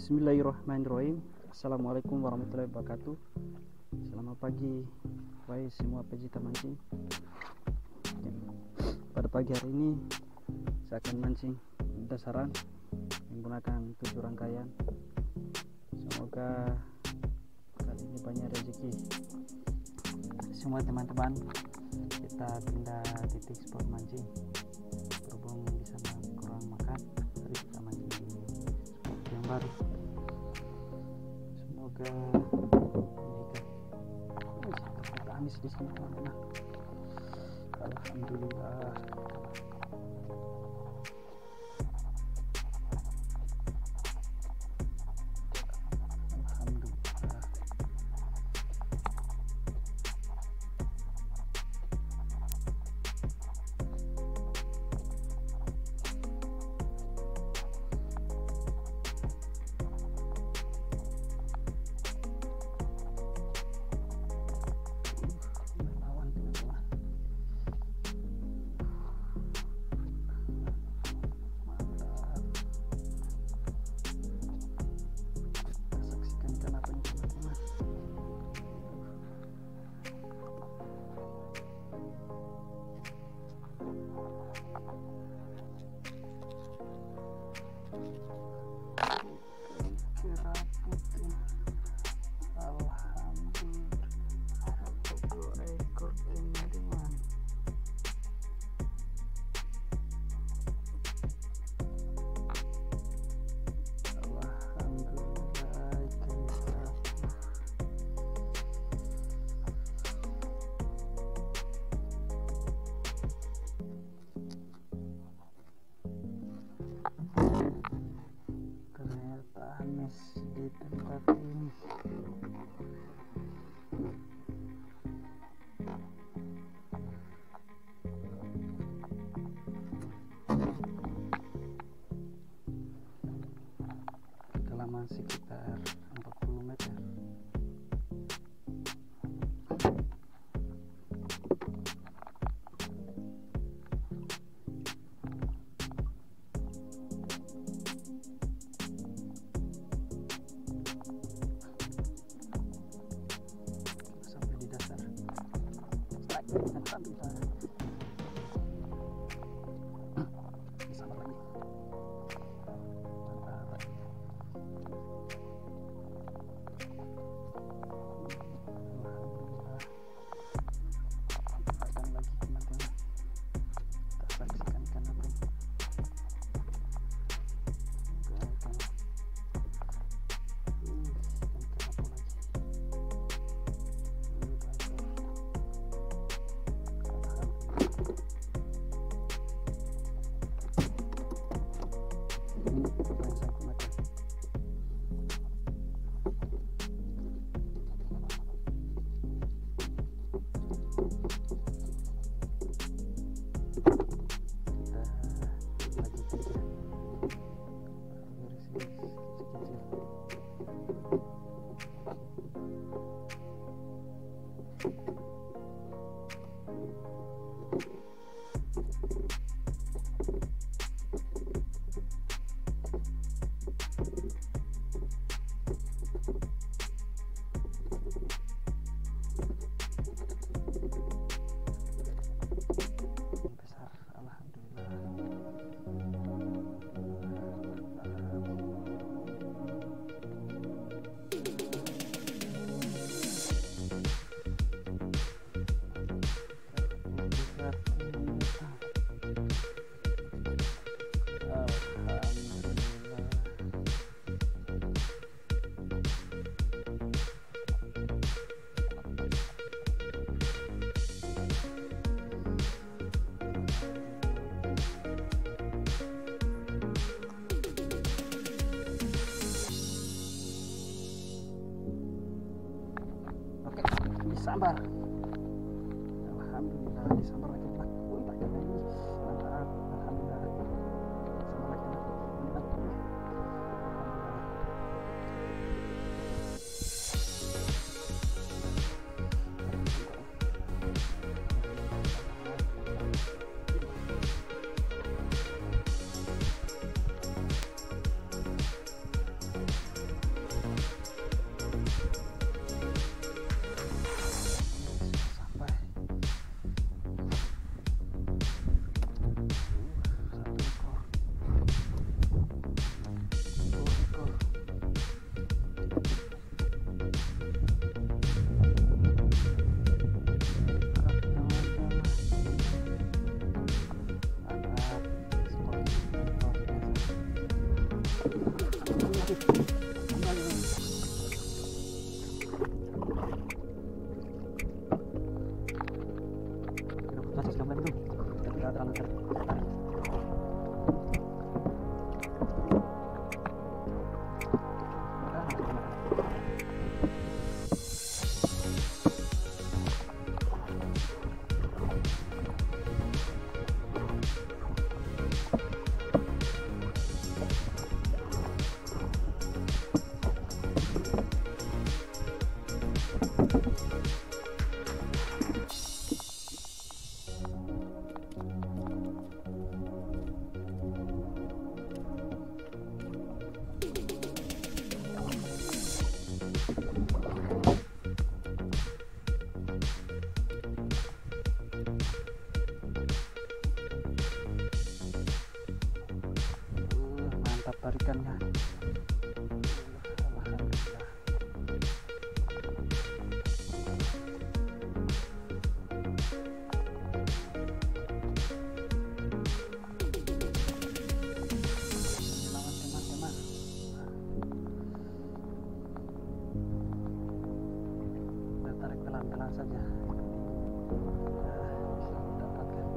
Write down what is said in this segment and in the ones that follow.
Bismillahirrahmanirrahim. Assalamualaikum warahmatullahi wabarakatuh. Selamat pagi, wahai semua pecinta mancing. Pada pagi hari ini saya akan mancing dasaran menggunakan 7 rangkaian. Semoga kali ini banyak rezeki semua teman-teman. Kita pindah titik spot mancing. Berhubung di sana kurang makan, jadi kita mancing di spot yang baru. Semoga ikan amis di sini teman-teman. Alhamdulillah. Kerapu, alhamdulillah, 2 ekor teman-teman. Alhamdulillah, ikan kerapu. Ternyata amis di tempat ini. Kedalaman sekitar 40 meter. Sampai di dasar. Alhamdulillah. Sama lagi. Mantap. Alhamdulillah. Akan lagi teman-teman. Kita saksikan ikan apa ini. Ikan kerapu lagi. Ini yang saya gunakan. Kita lagi kerja. Besar, alhamdulillah. Oke, disambar. Alhamdulillah, disambar lagi. Pakai lagi. Mantap. Alhamdulillah. Sambar lagi. Mantap. Alhamdulillah. Masih sudah mulai belum? Kita tidak terlalu tertarik. Mantap tarikannya. Alhamdulillah. Selamat teman-teman. Kita tarik pelan-pelan saja. Bisa mendapatkan.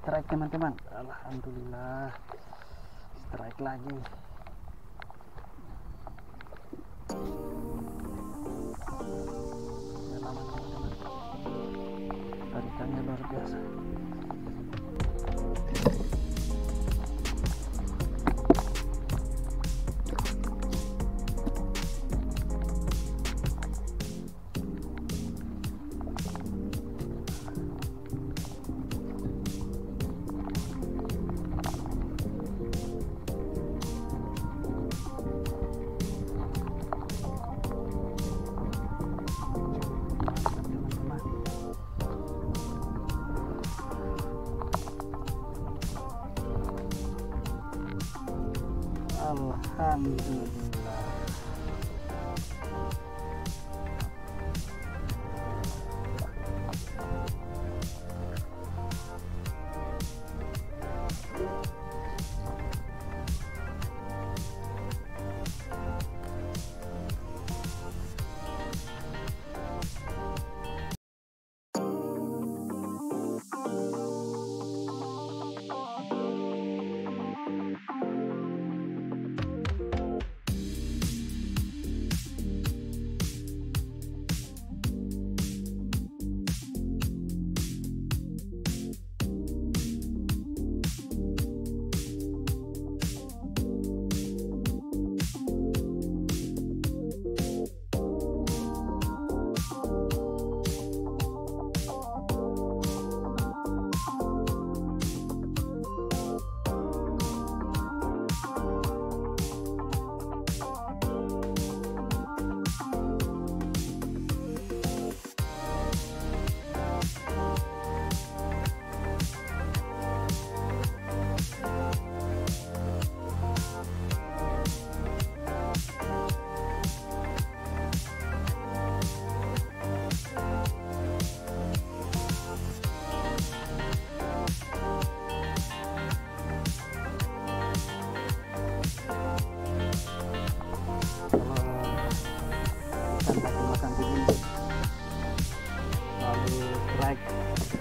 Strike teman-teman, alhamdulillah, strike lagi. Selamat teman-teman, tarikannya luar biasa. Alhamdulillah. makan begini lalu strike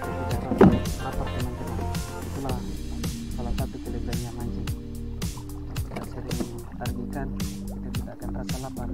tidak lapar teman-teman. Itulah salah satu kelebihannya mancing. Kita sering tarik ikan, kita tidak akan rasa lapar.